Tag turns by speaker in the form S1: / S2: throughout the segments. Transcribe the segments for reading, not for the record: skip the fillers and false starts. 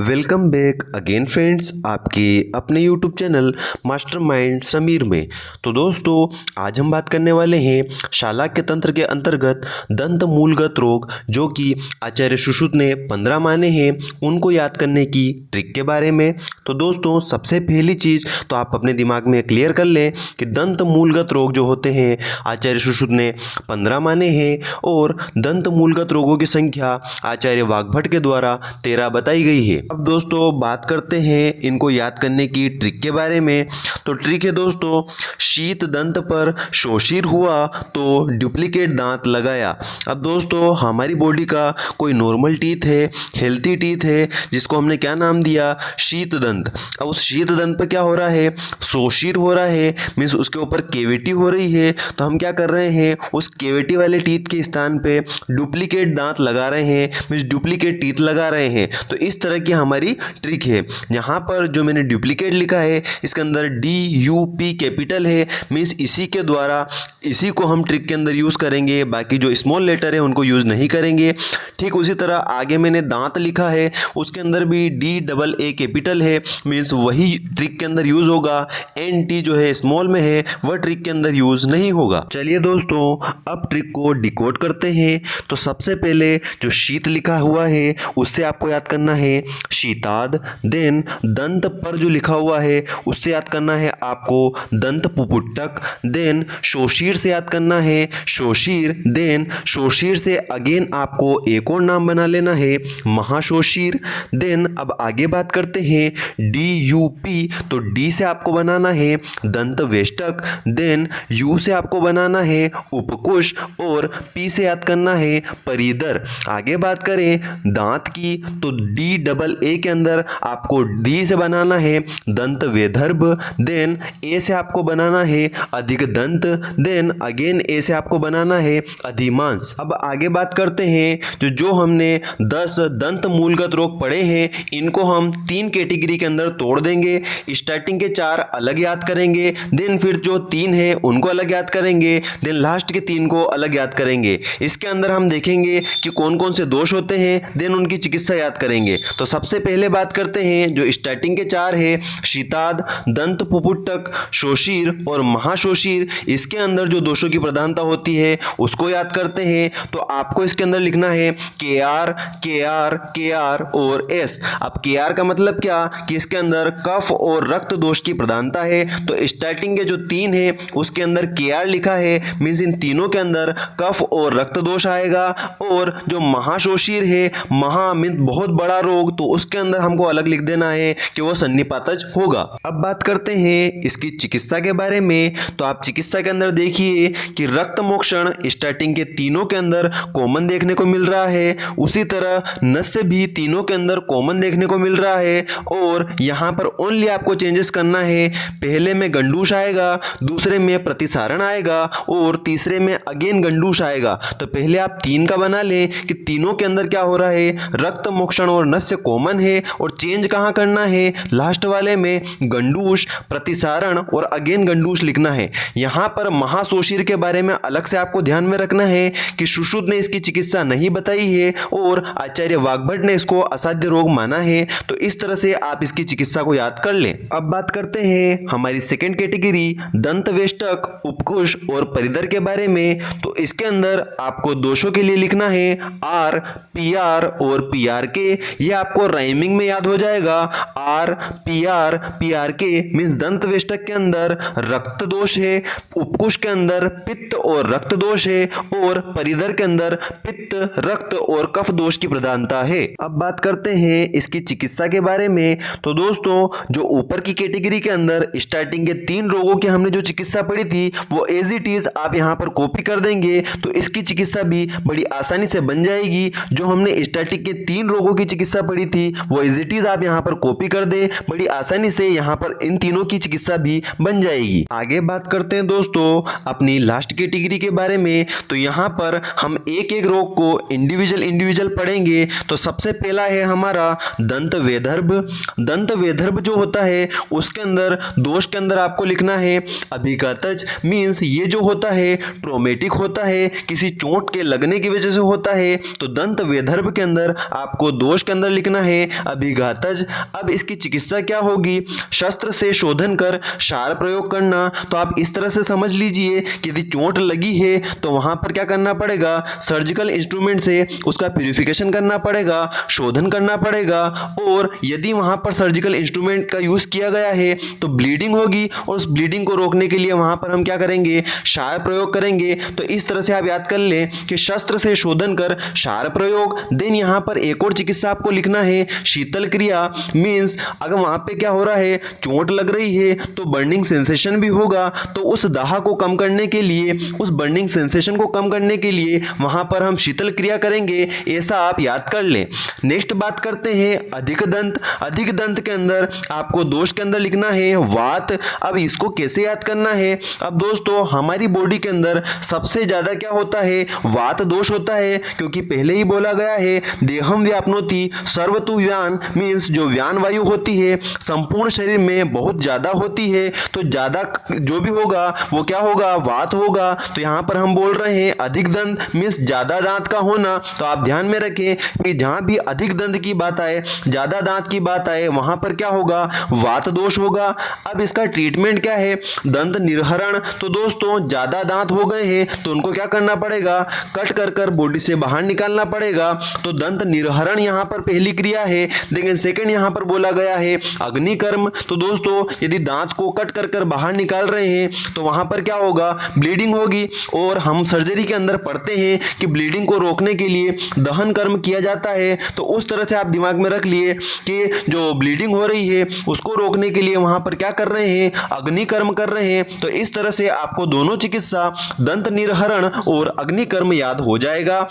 S1: Welcome back again friends, आपके अपने YouTube channel mastermind Sameer में। तो दोस्तों, आज हम बात करने वाले हैं शालाक्य तंत्र के अंतर्गत दंत मूलगत रोग, जो कि आचार्य सुश्रुत ने 15 माने हैं, उनको याद करने की ट्रिक के बारे में। तो दोस्तों, सबसे पहली चीज़ तो आप अपने दिमाग में क्लियर कर लें कि दंत मूलगत रोग जो होते हैं आचार्य सुश्रुत ने 15 माने हैं, और दंत मूलगत रोगों की संख्या आचार्य वाग्भट के द्वारा 13 बताई गई है। अब दोस्तों, बात करते हैं इनको याद करने की ट्रिक के बारे में। तो ट्रिक है दोस्तों, शीत दंत पर शोषिर हुआ तो डुप्लीकेट दांत लगाया। अब दोस्तों, हमारी बॉडी का कोई नॉर्मल टीथ है, हेल्थी टीथ है, जिसको हमने क्या नाम दिया, शीत दंत। अब उस शीत दंत पर क्या हो रहा है, शोषिर हो रहा है, मीन्स उसके ऊपर केविटी हो रही है। तो हम क्या कर रहे हैं, उस केविटी वाले टीथ के स्थान पे डुप्लीकेट दांत लगा रहे हैं, मीन्स डुप्लीकेट टीथ लगा रहे हैं। तो इस तरह की हमारी ट्रिक है। यहाँ पर जो मैंने डुप्लीकेट लिखा है, इसके अंदर DUP कैपिटल है, मीन्स इसी के द्वारा इसी को हम ट्रिक के अंदर यूज़ करेंगे, बाकी जो स्मॉल लेटर है उनको यूज़ नहीं करेंगे। ठीक उसी तरह आगे मैंने दांत लिखा है, उसके अंदर भी DAA कैपिटल है, मीन्स वही ट्रिक के अंदर यूज़ होगा। NT जो है स्मॉल में है, वह ट्रिक के अंदर यूज़ नहीं होगा। चलिए दोस्तों, अब ट्रिक को डिकोड करते हैं। तो सबसे पहले जो शीत लिखा हुआ है उससे आपको याद करना है शीताद, देन दंत पर जो लिखा हुआ है उससे याद करना है आपको दंत पुपुट्टक, देन शोषिर से याद करना है शोषिर, देन शोषिर से अगेन आपको एक और नाम बना लेना है महाशोषिर। देन अब आगे बात करते हैं DUP, तो D से आपको बनाना है दंत वेष्टक, देन U से आपको बनाना है उपकुश, और P से याद करना है परिदर। आगे बात करें दांत की, तो DAA के अंदर आपको D से बनाना है दंत वेधर्भ, देन A से आपको बनाना है अधिक दंत, देन अगेन A से आपको बनाना है अधिमांस। अब आगे बात करते हैं जो हमने 10 दंत मूलगत रोग पढ़े हैं, इनको हम 3 कैटेगरी के अंदर तोड़ देंगे। स्टार्टिंग के 4 अलग याद करेंगे, देन फिर जो 3 है उनको अलग याद करेंगे, देन लास्ट के 3 को अलग याद करेंगे। इसके अंदर हम देखेंगे कि कौन कौन से दोष होते हैं, देन उनकी चिकित्सा याद करेंगे। तो सबसे पहले बात करते हैं जो स्टार्टिंग के 4 है, शीताद, दंत पुपुट्टक, शोषिर और महाशोषिर। इसके अंदर जो दोषों की प्रधानता होती है उसको याद करते हैं। तो आपको इसके अंदर लिखना है KR KR KR और S। अब KR का मतलब क्या, कि इसके अंदर कफ और रक्त दोष की प्रधानता है। तो स्टार्टिंग के जो 3 है उसके अंदर KR लिखा है, मीन्स इन तीनों के अंदर कफ और रक्त दोष आएगा। और जो महाशोषिर है, महा मीन्स बहुत बड़ा रोग, तो उसके अंदर हमको अलग लिख देना है कि वो सन्निपातज होगा। अब बात करते हैं इसकी चिकित्सा के बारे में। तो आप चिकित्सा के अंदर देखिए कि रक्त मोक्षण स्टार्टिंग के तीनों के अंदर कॉमन देखने को मिल रहा है, उसी तरह नस्य भी तीनों के अंदर कॉमन देखने को मिल रहा है। और यहाँ पर ओनली आपको चेंजेस करना है, पहले में गंडूश आएगा, दूसरे में प्रतिसारण आएगा, और तीसरे में अगेन गंडूश आएगा। तो पहले आप 3 का बना लें कि तीनों के अंदर क्या हो रहा है, रक्त मोक्षण और नस्य कॉमन है, और चेंज कहाँ करना है, लास्ट वाले में गंडूश, प्रतिसारण और अगेन गंडूश लिखना है। यहाँ पर महाशोषिर के बारे में अलग से आपको ध्यान में रखना है कि सुश्रुत ने इसकी चिकित्सा नहीं बताई है और आचार्य वाग्भट ने इसको असाध्य रोग माना है। तो इस तरह से आप इसकी चिकित्सा को याद कर लें। अब बात करते हैं हमारी सेकेंड कैटेगरी दंत वेष्टक, उपकुश और परिदर के बारे में। तो इसके अंदर आपको दोषों के लिए लिखना है R PR और PRK। ये आपको राइमिंग में याद हो जाएगा, R PR PRK मीन्स दंत वेष्टक के अंदर रक्त दोष है, उपकुश के अंदर पित्त और रक्त दोष है, और परिधर के अंदर पित्त, रक्त और कफ दोष की प्रधानता है। अब बात करते हैं इसकी चिकित्सा के बारे में। तो दोस्तों, जो ऊपर की कैटेगरी के अंदर स्टार्टिंग के 3 रोगों की हमने जो चिकित्सा पढ़ी थी, वो एज इट इज आप यहाँ पर कॉपी कर देंगे, तो इसकी चिकित्सा भी बड़ी आसानी से बन जाएगी। जो हमने स्टार्टिंग के 3 रोगों की चिकित्सा पढ़ी थी, वो एज इट इज आप यहाँ पर कॉपी कर दें, बड़ी आसानी से यहाँ पर इन तीनों की चिकित्सा भी बन जाएगी। आगे बात करते हैं दोस्तों अपनी लास्ट कैटेगरी के बारे में। तो यहाँ पर हम एक एक रोग को इंडिविजुअल पढ़ेंगे। तो सबसे पहला है हमारा दंत वेधर्भ। दंत वेधर्भ जो होता है उसके अंदर दोष के अंदर आपको लिखना है अभिघातज, मीन्स ये जो होता है ट्रोमेटिक होता है, किसी चोट के लगने की वजह से होता है। तो दंत वेधर्भ के अंदर आपको दोष के अंदर लिखना है है अभिघातज। अब इसकी चिकित्सा क्या होगी? शस्त्र से शोधन कर क्षार प्रयोग करना। तो आप इस तरह से समझ लीजिए कि यदि चोट लगी है तो वहां पर क्या करना पड़ेगा? सर्जिकल इंस्ट्रूमेंट से उसका प्यूरिफिकेशन करना पड़ेगा, शोधन करना पड़ेगा। और यदि वहां पर सर्जिकल इंस्ट्रूमेंट का यूज किया गया है तो ब्लीडिंग होगी, और उस ब्लीडिंग को रोकने के लिए वहां पर हम क्या करेंगे? क्षार प्रयोग करेंगे। तो इस तरह से आप याद कर लें कि शस्त्र से शोधन कर क्षार प्रयोग। देन यहां पर एक और चिकित्सा आपको लिखना है शीतल क्रिया। मींस अगर वहां पे क्या हो रहा है, चोट लग रही है तो बर्निंग सेंसेशन भी होगा, तो उस दाह को कम करने के लिए, उस बर्निंग सेंसेशन को कम करने के लिए वहां पर हम शीतल क्रिया करेंगे, ऐसा आप याद कर लें। नेक्स्ट बात करते हैं अधिक दंत। अधिक दंत के अंदर आपको दोष के अंदर लिखना है वात। अब इसको कैसे याद करना है? अब दोस्तों हमारी बॉडी के अंदर सबसे ज्यादा क्या होता है? वात दोष होता है, क्योंकि पहले ही बोला गया है देहम व्याप्नोति सर्वतु व्यान। मीन्स जो व्यान वायु होती है संपूर्ण शरीर में बहुत ज्यादा होती है, तो ज्यादा जो भी होगा वो क्या होगा? वात होगा। तो यहाँ पर हम बोल रहे हैं अधिक दंत मीन्स ज्यादा दांत का होना। तो आप ध्यान में रखें कि जहां भी अधिक दंत की बात आए, ज्यादा दांत की बात आए, वहां पर क्या होगा? वात दोष होगा। अब इसका ट्रीटमेंट क्या है? दंत निर्हरण। तो दोस्तों ज्यादा दांत हो गए हैं तो उनको क्या करना पड़ेगा? कट कर कर बॉडी से बाहर निकालना पड़ेगा। तो दंत निर्हरण यहाँ पर पहली क्रिया है। लेकिन सेकंड यहाँ पर बोला गया है अग्निकर्म। तो दोस्तों यदि दांत को कट कर कर बाहर निकाल रहे हैं तो वहां पर क्या होगा? ब्लीडिंग होगी। और हम सर्जरी के अंदर पढ़ते हैं कि ब्लीडिंग को रोकने के लिए दहन कर्म किया जाता है। तो उस तरह से आप दिमाग में रख लिए कि जो ब्लीडिंग हो रही है उसको रोकने के लिए वहां पर क्या कर रहे हैं? अग्निकर्म कर रहे हैं। तो इस तरह से आपको दोनों चिकित्सा दंत निर्हरण और अग्निकर्म याद हो जाएगा।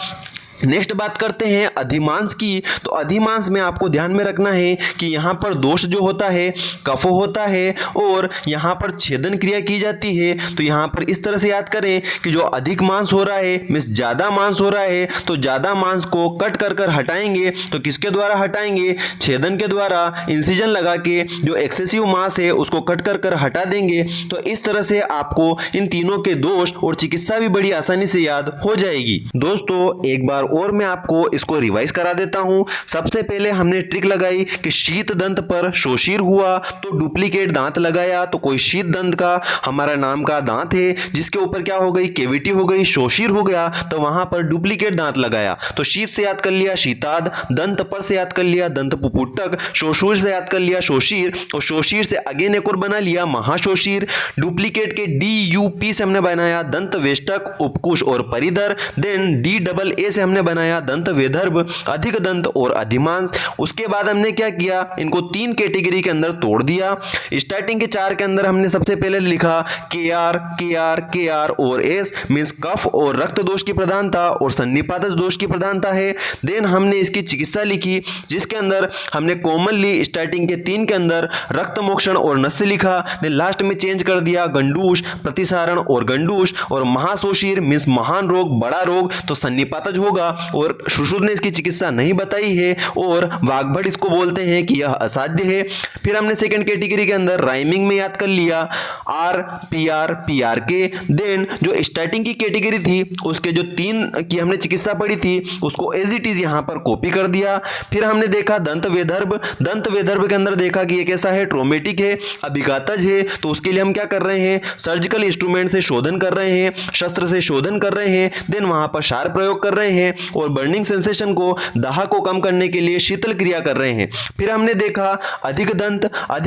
S1: नेक्स्ट बात करते हैं अधिमांस की। तो अधिमांस में आपको ध्यान में रखना है कि यहाँ पर दोष जो होता है कफ होता है, और यहाँ पर छेदन क्रिया की जाती है। तो यहाँ पर इस तरह से याद करें कि जो अधिक मांस हो रहा है मीन्स ज़्यादा मांस हो रहा है, तो ज़्यादा मांस को कट कर कर हटाएंगे। तो किसके द्वारा हटाएंगे? छेदन के द्वारा। इंसिजन लगा के जो एक्सेसिव मांस है उसको कट कर कर हटा देंगे। तो इस तरह से आपको इन तीनों के दोष और चिकित्सा भी बड़ी आसानी से याद हो जाएगी। दोस्तों एक बार और मैं आपको इसको रिवाइज करा देता हूं। सबसे पहले हमने ट्रिक लगाई कि शीत दंत पर शोषिर हुआ तो डुप्लीकेट दांत लगाया। तो कोई शीत दंत का हमारा नाम का दांत है जिसके ऊपर क्या हो गई? कैविटी हो गई, शोषिर हो गया, तो वहां पर डुप्लीकेट दांत लगाया। तो शीत से याद कर लिया शीताद, दंत पर से याद कर लिया दंत पुपुट्टक, शोषुर से याद कर लिया शोषिर, और शोषिर से अगेन एक और बना लिया महाशोषिर। डुप्लीकेट के DUP से हमने बनाया दंत वेष्टक, उपकुश और परिधर। देन DAA से हमने बनाया दंत वेदर्भ, अधिक दंत और अधिमांस। उसके बाद हमने क्या किया? इनको तीन कैटेगरी के अंदर तोड़ दिया। स्टार्टिंग के चार के अंदर हमने सबसे पहले लिखा KR और S मीन्स कफ और रक्त दोष की प्रधानता और सन्निपातज दोष की प्रधानता है। देन हमने इसकी चिकित्सा लिखी जिसके अंदर हमने कॉमनली स्टार्टिंग के तीन के अंदर रक्त मोक्षण और नस्य लिखा। देन लास्ट में चेंज कर दिया गंडूष, प्रतिसारण और गंडूष, और महाशोषिर मीन्स महान रोग, बड़ा रोग, तो सन्निपातज होगा। और सुश्रुत ने इसकी चिकित्सा नहीं बताई है, और वाग्भट इसको बोलते हैं कि यह असाध्य है। फिर हमने सेकंड कैटेगरी के अंदर राइमिंग में याद कर लिया RPR देन जो स्टार्टिंग की कैटेगरी थी उसके जो तीन की हमने चिकित्सा पढ़ी थी उसको एज इट इज यहां पर कॉपी कर दिया। फिर हमने देखा दंत वेदर्भ के अंदर देखा कि ये कैसा है? ट्रोमेटिक है, अभिघातज है। तो उसके लिए हम क्या कर रहे हैं? सर्जिकल इंस्ट्रूमेंट से शोधन कर रहे हैं, शस्त्र से शोधन कर रहे हैं। देन वहां पर क्षार प्रयोग कर रहे हैं और बर्निंग सेंसेशन को, दाह को कम करने के लिए शीतल क्रिया कर रहे हैं। फिर हमने देखा अधिक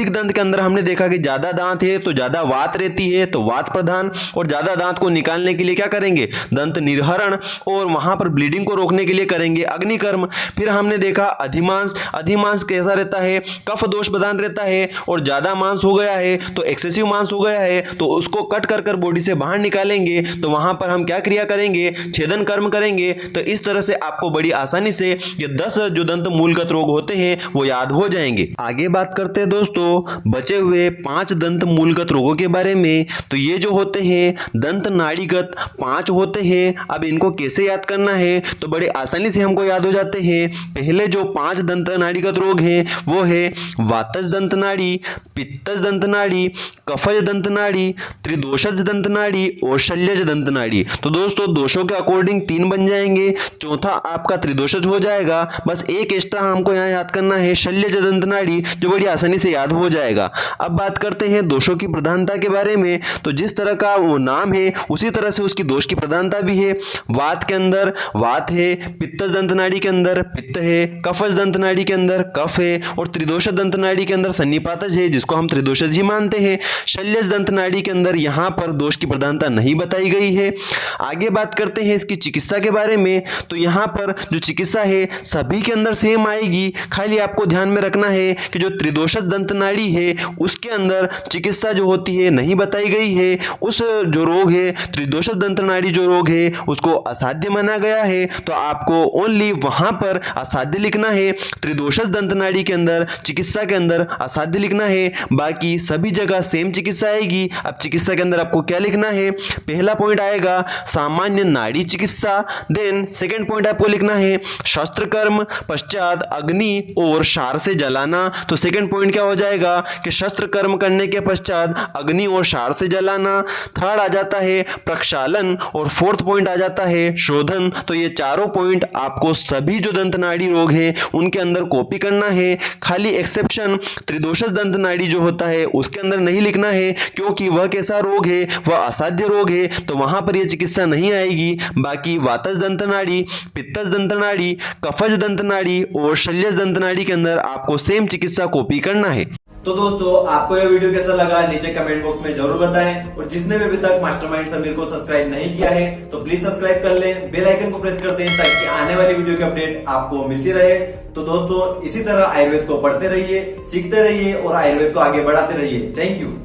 S1: दंत के अंदर हमने देखा कि ज्यादा दांत है तो ज्यादा वात रहती है, तो वात प्रधान, और ज्यादा दांत को निकालने के लिए क्या करेंगे? दंत निर्हरण, और वहां पर ब्लीडिंग को रोकने के लिए करेंगे अग्निकर्म। फिर हमने देखा अधिमांस कैसा रहता है? कफ दोष प्रधान रहता है, और ज्यादा मांस हो गया है तो एक्सेसिव मांस हो गया है तो उसको कट कर कर बॉडी से बाहर निकालेंगे। तो वहां पर हम क्या क्रिया करेंगे? छेदन कर्म करेंगे। तो इस तरह से आपको बड़ी आसानी से ये 10 जो दंत मूलगत रोग होते हैं वो याद हो जाएंगे। आगे बात करते हैं दोस्तों बचे हुए 5 दंत मूलगत रोगों के बारे में। तो ये जो होते हैं दंत नाड़ीगत 5 होते हैं। अब इनको कैसे याद करना है? तो बड़े आसानी से हमको याद हो जाते हैं। पहले जो 5 दंत नाड़ीगत रोग हैं वो है वातज दंत नाड़ी, पित्तज दंत नाड़ी, कफज दंत नाड़ी, त्रिदोषज दंत नाड़ी और शल्यज दंत नाड़ी। तो दोस्तों दोषों के अकॉर्डिंग 3 बन जाएंगे। चौथा आपका त्रिदोषज हो जाएगा। बस एक एक्स्ट्रा हमको यहाँ याद करना है शल्यज दंत नाड़ी, जो बड़ी आसानी से याद हो जाएगा। अब बात करते हैं दोषों की प्रधानता के बारे में। तो जिस तरह का वो नाम है उसी तरह से उसकी दोष की प्रधानता भी है। वात के अंदर वात है, पित्तज दंत नाड़ी के अंदर पित्त है, कफज दंत नाड़ी के अंदर कफ है और त्रिदोष दंत नाड़ी के अंदर सन्निपातज है, जिसको हम त्रिदोषज ही मानते हैं। शल्यज दंत नाड़ी के अंदर यहाँ पर दोष की प्रधानता नहीं बताई गई है। आगे बात करते हैं इसकी चिकित्सा के बारे में। तो यहाँ पर जो चिकित्सा है सभी के अंदर सेम आएगी, खाली आपको ध्यान में रखना है कि जो त्रिदोषज दंत नाड़ी है उसके अंदर चिकित्सा जो होती है नहीं बताई गई है। उस जो रोग है त्रिदोषज दंत नाड़ी जो रोग है उसको असाध्य माना गया है, तो आपको ओनली वहां पर असाध्य लिखना है। त्रिदोषज दंत नाड़ी के अंदर चिकित्सा के अंदर असाध्य लिखना है, बाकी सभी जगह सेम चिकित्सा आएगी। अब चिकित्सा के अंदर आपको क्या लिखना है, पहला पॉइंट आएगा सामान्य नाड़ी चिकित्सा। देन सेकंड पॉइंट आपको लिखना है शस्त्र कर्म, पश्चात अग्नि और क्षार से जलाना। तो सेकंड पॉइंट क्या हो जाएगा कि शस्त्र कर्म करने के पश्चात अग्नि और क्षार से जलाना। थर्ड आ जाता है प्रक्षालन और फोर्थ पॉइंट आ जाता है शोधन। तो ये चारों पॉइंट आपको सभी जो दंत नाड़ी रोग है उनके अंदर कॉपी करना है। खाली एक्सेप्शन त्रिदोषज दंत नाड़ी जो होता है उसके अंदर नहीं लिखना है, क्योंकि वह कैसा रोग है, वह असाध्य रोग है, तो वहां पर यह चिकित्सा नहीं आएगी। बाकी वातज दंत नाड़ी, पित्तज दंत नाड़ी, कफज दंत नाड़ी और शल्यज दंत नाड़ी के अंदर आपको सेम चिकित्सा कॉपी करना है।
S2: तो दोस्तों आपको यह वीडियो कैसा लगा नीचे कमेंट बॉक्स में जरूर बताएं, और जिसने भी अभी तक मास्टरमाइंड समीर को सब्सक्राइब नहीं किया है तो प्लीज सब्सक्राइब कर लें, बेल आइकन को प्रेस कर दें ताकि आने वाली वीडियो की अपडेट आपको मिलती रहे। तो दोस्तों इसी तरह आयुर्वेद को पढ़ते रहिए, सीखते रहिए और आयुर्वेद को आगे बढ़ाते रहिए। Thank you.